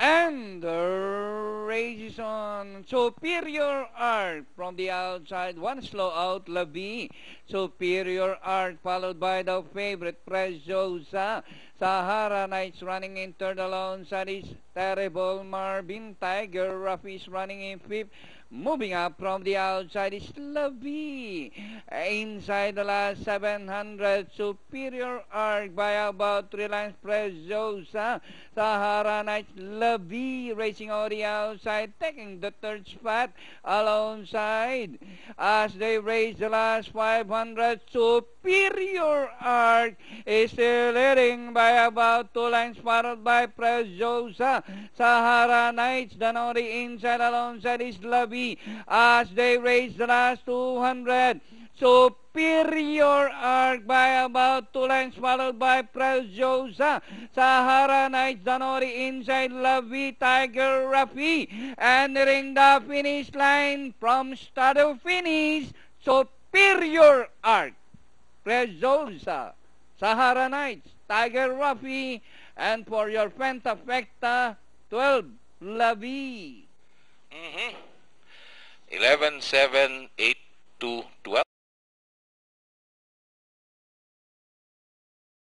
And the race is on. Superior Art from the outside. One slow out, Labi. Superior Art followed by the favorite Preziosa. Sahara Knights running in third alongside is Terrible Marvin. Tiger Ruffy is running in fifth. Moving up from the outside is Labi. Inside the last 700, Superior Arc by about 3 lengths. Preziosa. Sahara Knights, Labi racing on the outside, taking the third spot alongside. As they race the last 500, Superior Arc is still leading by about 2 lengths, followed by Preziosa. Sahara Knights, then on the inside alongside is Labi. As they race the last 200, Superior Arc by about 2 lengths, followed by Preziosa. Sahara Knights, Danori inside, Lavi, Tiger Rafi. And nearing the finish line from start to finish, Superior Arc, Preziosa, Sahara Knights, Tiger Rafi, and for your Pentafecta, 12, Lavi. 11, 7, 8, 2, 12.